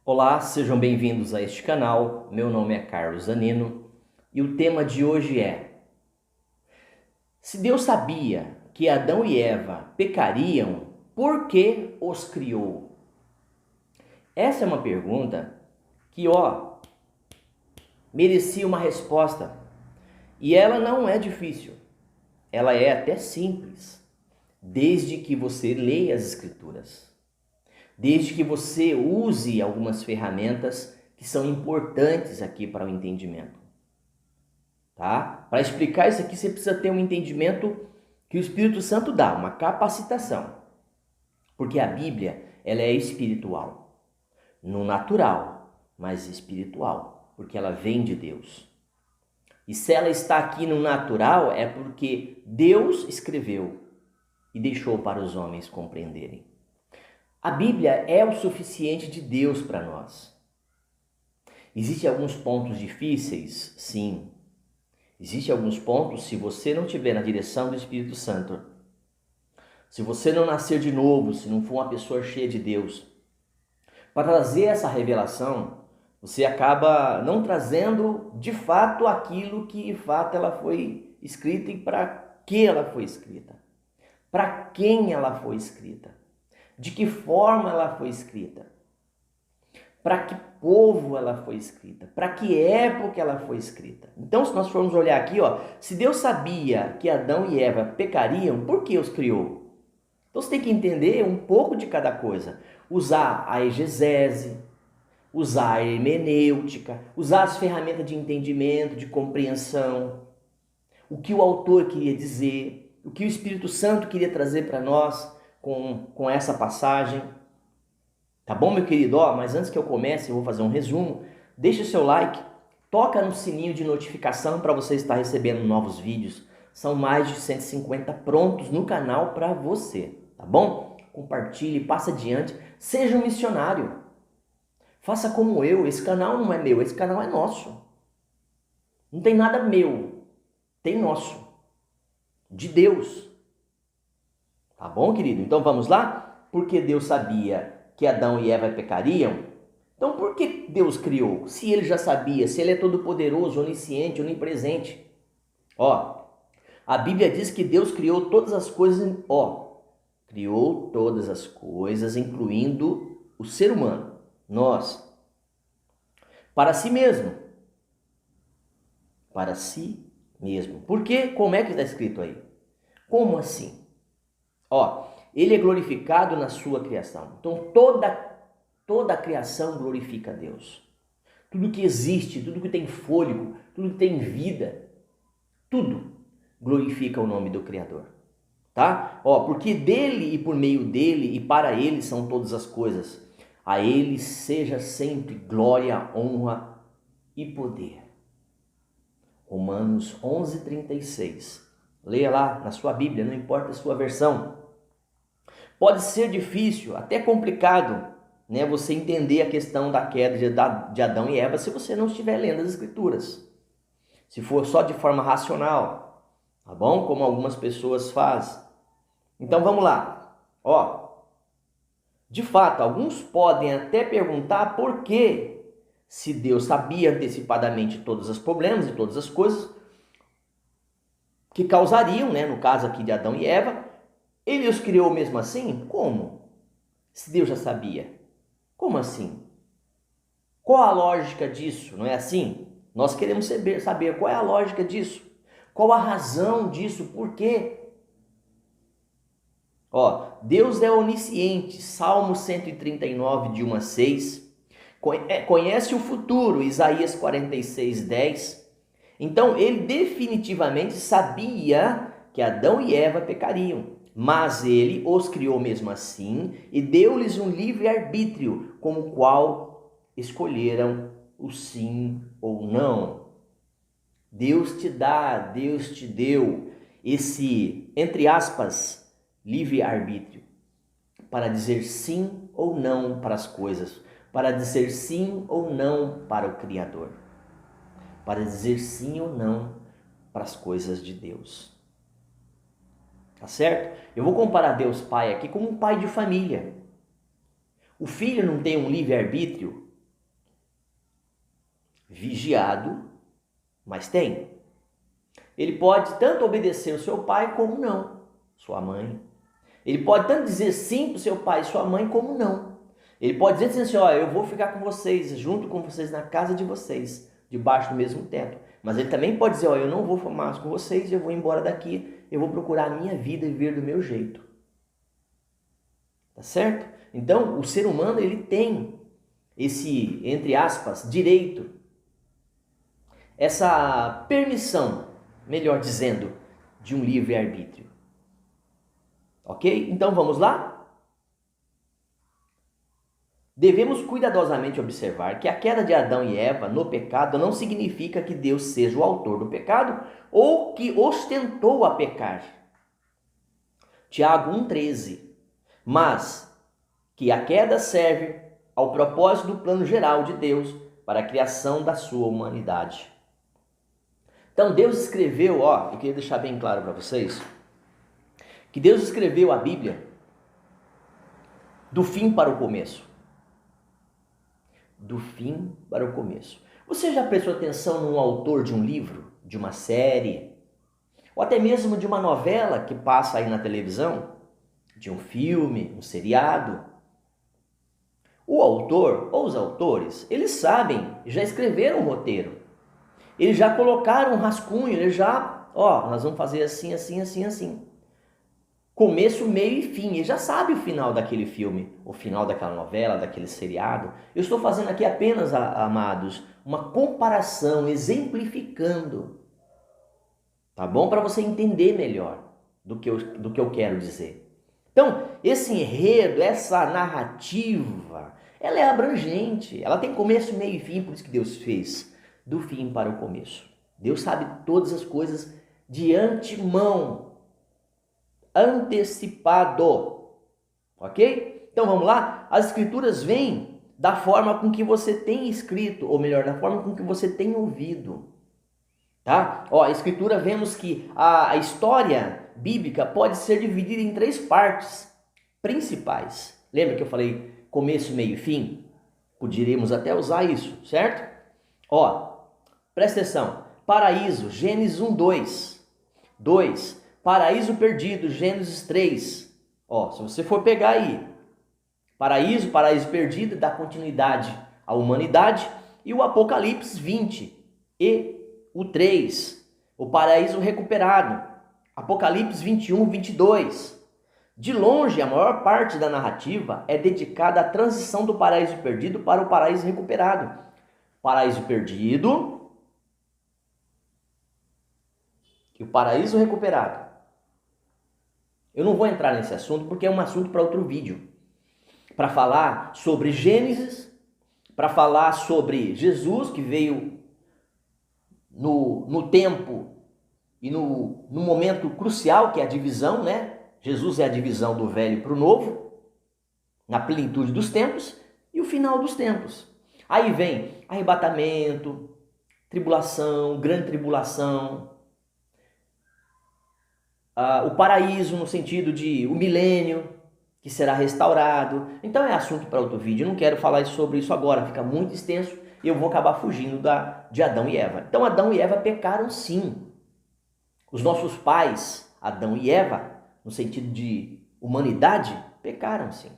Olá, sejam bem-vindos a este canal. Meu nome é Carlos Zanino e o tema de hoje é: se Deus sabia que Adão e Eva pecariam, por que os criou? Essa é uma pergunta que, merecia uma resposta. E ela não é difícil, ela é até simples, desde que você leia as Escrituras. Desde que você use algumas ferramentas que são importantes aqui para o entendimento, tá? Para explicar isso aqui, você precisa ter um entendimento que o Espírito Santo dá, uma capacitação. Porque a Bíblia, ela é espiritual, no natural, mas espiritual, porque ela vem de Deus. E se ela está aqui no natural, é porque Deus escreveu e deixou para os homens compreenderem. A Bíblia é o suficiente de Deus para nós. Existem alguns pontos difíceis? Sim. Existem alguns pontos, se você não estiver na direção do Espírito Santo, se você não nascer de novo, se não for uma pessoa cheia de Deus, para trazer essa revelação, você acaba não trazendo de fato aquilo que de fato ela foi escrita e para que ela foi escrita. Para quem ela foi escrita. De que forma ela foi escrita? Para que povo ela foi escrita? Para que época ela foi escrita? Então, se nós formos olhar aqui, se Deus sabia que Adão e Eva pecariam, por que os criou? Então você tem que entender um pouco de cada coisa. Usar a exegese, usar a hermenêutica, usar as ferramentas de entendimento, de compreensão. O que o autor queria dizer, o que o Espírito Santo queria trazer para nós com essa passagem. Tá bom, meu querido? Mas antes que eu comece, eu vou fazer um resumo. Deixa o seu like, toca no sininho de notificação para você estar recebendo novos vídeos. São mais de 150 prontos no canal para você, tá bom? Compartilhe, passa adiante, seja um missionário. Faça como eu, esse canal não é meu, esse canal é nosso. Não tem nada meu, tem nosso, de Deus. Tá bom, querido? Então vamos lá? Porque Deus sabia que Adão e Eva pecariam, então por que Deus criou? Se ele já sabia, se ele é todo poderoso, onisciente, onipresente. A Bíblia diz que Deus criou todas as coisas, criou todas as coisas, incluindo o ser humano, nós, para si mesmo. Para si mesmo. Por quê? Como é que está escrito aí? Como assim? Ele é glorificado na sua criação. Então toda a criação glorifica a Deus. Tudo que existe, tudo que tem fôlego, tudo que tem vida, tudo glorifica o nome do Criador. Tá? Porque dele e por meio dele e para ele são todas as coisas. A ele seja sempre glória, honra e poder. Romanos 11:36. Leia lá na sua Bíblia, não importa a sua versão. Pode ser difícil, até complicado, né, você entender a questão da queda de Adão e Eva se você não estiver lendo as Escrituras. Se for só de forma racional, tá bom? Como algumas pessoas fazem. Então vamos lá. De fato, alguns podem até perguntar por que, se Deus sabia antecipadamente todos os problemas e todas as coisas que causariam, né, no caso aqui de Adão e Eva, ele os criou mesmo assim? Como? Se Deus já sabia. Como assim? Qual a lógica disso? Não é assim? Nós queremos saber qual é a lógica disso. Qual a razão disso? Por quê? Deus é onisciente. Salmo 139, de 1 a 6. Conhece o futuro. Isaías 46:10. Então, ele definitivamente sabia que Adão e Eva pecariam. Mas ele os criou mesmo assim e deu-lhes um livre-arbítrio, como o qual escolheram o sim ou não. Deus te deu esse, entre aspas, livre-arbítrio para dizer sim ou não para as coisas, para dizer sim ou não para o Criador, para dizer sim ou não para as coisas de Deus. Tá certo? Eu vou comparar Deus Pai aqui como um pai de família. O filho não tem um livre-arbítrio vigiado, mas tem. Ele pode tanto obedecer o seu pai como não, sua mãe. Ele pode tanto dizer sim para o seu pai e sua mãe como não. Ele pode dizer assim, ó, eu vou ficar com vocês, junto com vocês, na casa de vocês, debaixo do mesmo teto. Mas ele também pode dizer, ó, eu não vou mais com vocês, eu vou embora daqui, eu vou procurar a minha vida e viver do meu jeito. Tá certo? Então, o ser humano, ele tem esse, entre aspas, direito, essa permissão, melhor dizendo, de um livre-arbítrio. Ok? Então, vamos lá? Devemos cuidadosamente observar que a queda de Adão e Eva no pecado não significa que Deus seja o autor do pecado ou que ostentou a pecar. Tiago 1,13. Mas que a queda serve ao propósito do plano geral de Deus para a criação da sua humanidade. Então Deus escreveu, eu queria deixar bem claro para vocês, que Deus escreveu a Bíblia do fim para o começo. Do fim para o começo. Você já prestou atenção num autor de um livro, de uma série, ou até mesmo de uma novela que passa aí na televisão, de um filme, um seriado? O autor ou os autores, eles sabem, já escreveram um roteiro. Eles já colocaram um rascunho, eles já, nós vamos fazer assim, assim, assim, assim. Começo, meio e fim. Ele já sabe o final daquele filme, o final daquela novela, daquele seriado. Eu estou fazendo aqui apenas, amados, uma comparação, exemplificando. Tá bom? Para você entender melhor do que eu quero dizer. Então, esse enredo, essa narrativa, ela é abrangente. Ela tem começo, meio e fim, por isso que Deus fez do fim para o começo. Deus sabe todas as coisas de antemão. Antecipado, ok? Então vamos lá? As escrituras vêm da forma com que você tem escrito, ou melhor, da forma com que você tem ouvido, tá? A escritura, vemos que a história bíblica pode ser dividida em 3 partes principais. Lembra que eu falei começo, meio e fim? Poderíamos até usar isso, certo? Presta atenção. Paraíso, Gênesis 1:2. 2. Paraíso perdido, Gênesis 3. Se você for pegar aí, paraíso perdido, dá continuidade à humanidade, e o Apocalipse 20 e o 3, o paraíso recuperado, Apocalipse 21, 22. De longe, a maior parte da narrativa é dedicada à transição do paraíso perdido para o paraíso recuperado. Paraíso perdido e o paraíso recuperado. Eu não vou entrar nesse assunto porque é um assunto para outro vídeo. Para falar sobre Gênesis, para falar sobre Jesus que veio no tempo e no momento crucial que é a divisão, né? Jesus é a divisão do velho para o novo, na plenitude dos tempos e o final dos tempos. Aí vem arrebatamento, tribulação, grande tribulação, o paraíso no sentido de o milênio que será restaurado. Então é assunto para outro vídeo, eu não quero falar sobre isso agora, fica muito extenso e eu vou acabar fugindo de Adão e Eva. Então Adão e Eva pecaram sim. Os nossos pais, Adão e Eva, no sentido de humanidade, pecaram sim.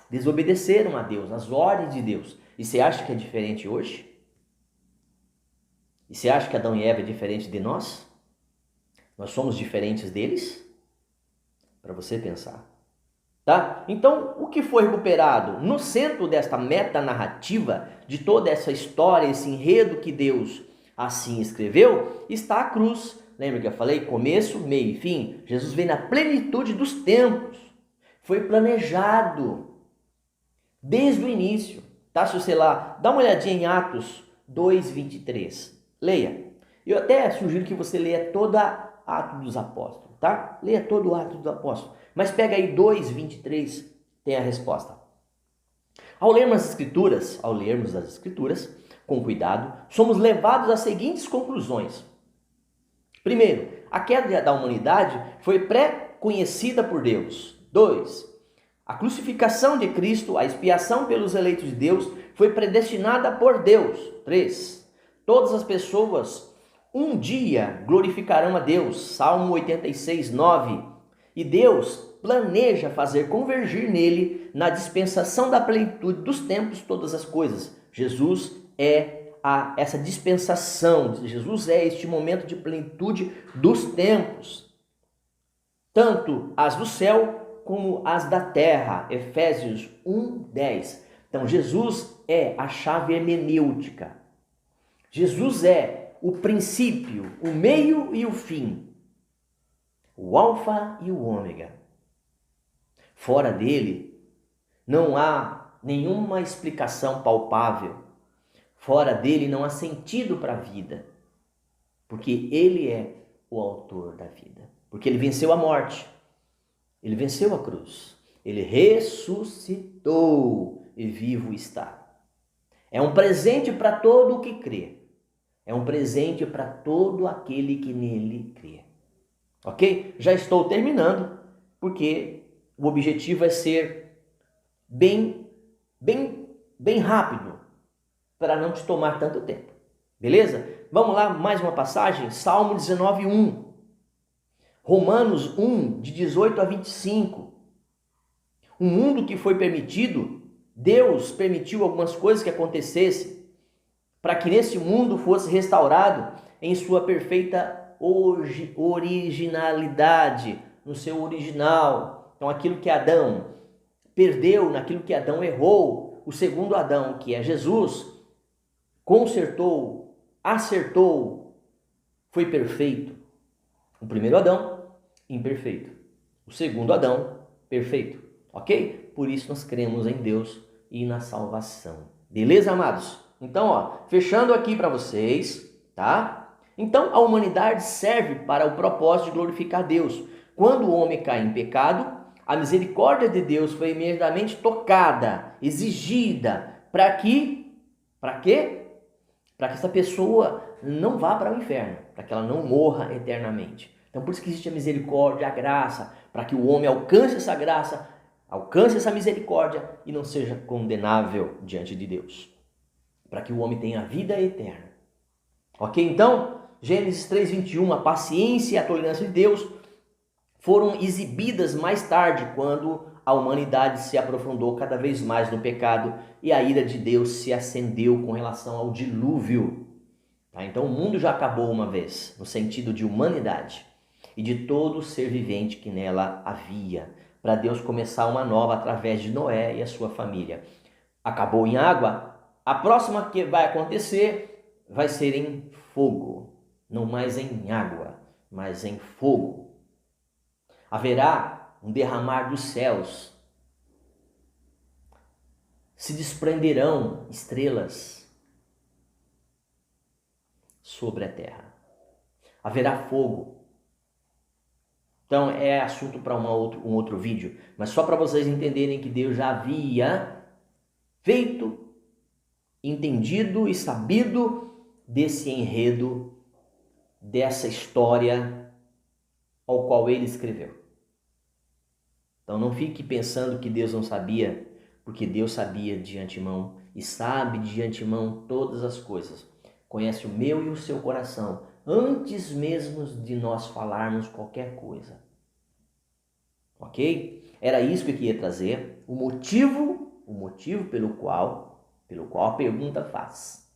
Desobedeceram a Deus, as ordens de Deus. E você acha que é diferente hoje? E você acha que Adão e Eva é diferente de nós? Nós somos diferentes deles? Para você pensar. Tá? Então, o que foi recuperado no centro desta metanarrativa, de toda essa história, esse enredo que Deus assim escreveu, está a cruz. Lembra que eu falei? Começo, meio e fim. Jesus veio na plenitude dos tempos. Foi planejado desde o início. Tá? Se você lá, dá uma olhadinha em Atos 2:23. Leia. Eu até sugiro que você leia toda Atos dos Apóstolos, tá? Leia todo o Atos dos Apóstolos. Mas pega aí 2:23, tem a resposta. Ao lermos as Escrituras, com cuidado, somos levados às seguintes conclusões. Primeiro, a queda da humanidade foi pré-conhecida por Deus. 2. A crucificação de Cristo, a expiação pelos eleitos de Deus, foi predestinada por Deus. 3. Todas as pessoas um dia glorificarão a Deus. Salmo 86, 9. E Deus planeja fazer convergir nele, na dispensação da plenitude dos tempos, todas as coisas. Jesus é essa dispensação, Jesus é este momento de plenitude dos tempos, tanto as do céu como as da terra. Efésios 1, 10. Então Jesus é a chave hermenêutica. Jesus é o princípio, o meio e o fim, o alfa e o ômega. Fora dele não há nenhuma explicação palpável. Fora dele não há sentido para a vida, porque ele é o autor da vida, porque ele venceu a morte, ele venceu a cruz, ele ressuscitou e vivo está. É um presente para todo o que crê, é um presente para todo aquele que nele crê. Ok? Já estou terminando, porque o objetivo é ser bem rápido, para não te tomar tanto tempo. Beleza? Vamos lá, mais uma passagem. Salmo 19, 1. Romanos 1, de 18 a 25. Um mundo que foi permitido, Deus permitiu algumas coisas que acontecessem, para que nesse mundo fosse restaurado em sua perfeita originalidade, no seu original. Então aquilo que Adão perdeu, naquilo que Adão errou, o segundo Adão, que é Jesus, consertou, acertou, foi perfeito. O primeiro Adão, imperfeito. O segundo Adão, perfeito. Ok? Por isso nós cremos em Deus e na salvação. Beleza, amados? Então, fechando aqui para vocês, tá? Então, a humanidade serve para o propósito de glorificar Deus. Quando o homem cai em pecado, a misericórdia de Deus foi imediatamente tocada, exigida, para quê? Para que essa pessoa não vá para o inferno, para que ela não morra eternamente. Então por isso que existe a misericórdia, a graça, para que o homem alcance essa graça, alcance essa misericórdia e não seja condenável diante de Deus. Para que o homem tenha a vida eterna. Ok? Então, Gênesis 3:21, a paciência e a tolerância de Deus foram exibidas mais tarde, quando a humanidade se aprofundou cada vez mais no pecado e a ira de Deus se acendeu com relação ao dilúvio. Tá? Então o mundo já acabou uma vez, no sentido de humanidade e de todo ser vivente que nela havia, para Deus começar uma nova através de Noé e a sua família. Acabou em água, a próxima que vai acontecer vai ser em fogo, não mais em água, mas em fogo. Haverá um derramar dos céus, se desprenderão estrelas sobre a terra, haverá fogo. Então é assunto para um outro vídeo, mas só para vocês entenderem que Deus já havia feito, entendido e sabido desse enredo, dessa história ao qual ele escreveu. Então não fique pensando que Deus não sabia, porque Deus sabia de antemão e sabe de antemão todas as coisas. Conhece o meu e o seu coração, antes mesmo de nós falarmos qualquer coisa. Ok? Era isso que eu queria trazer, o motivo pelo qual a pergunta faz.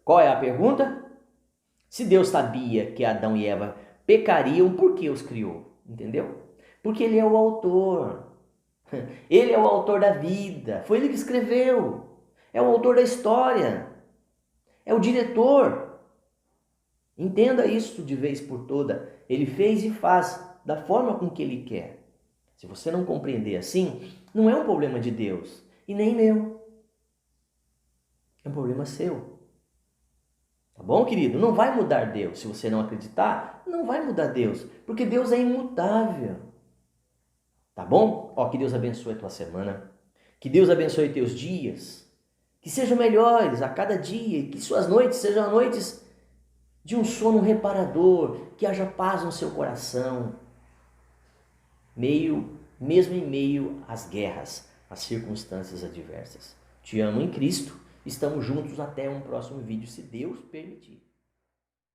Qual é a pergunta? Se Deus sabia que Adão e Eva pecariam, por que os criou? Entendeu? Porque ele é o autor. Ele é o autor da vida. Foi ele que escreveu. É o autor da história. É o diretor. Entenda isso de vez por toda. Ele fez e faz da forma com que ele quer. Se você não compreender assim, não é um problema de Deus e nem meu. É um problema seu. Tá bom, querido? Não vai mudar Deus. Se você não acreditar, não vai mudar Deus. Porque Deus é imutável. Tá bom? Que Deus abençoe a tua semana. Que Deus abençoe teus dias. Que sejam melhores a cada dia. Que suas noites sejam noites de um sono reparador. Que haja paz no seu coração. Mesmo em meio às guerras, às circunstâncias adversas. Te amo em Cristo Estamos juntos até um próximo vídeo, se Deus permitir.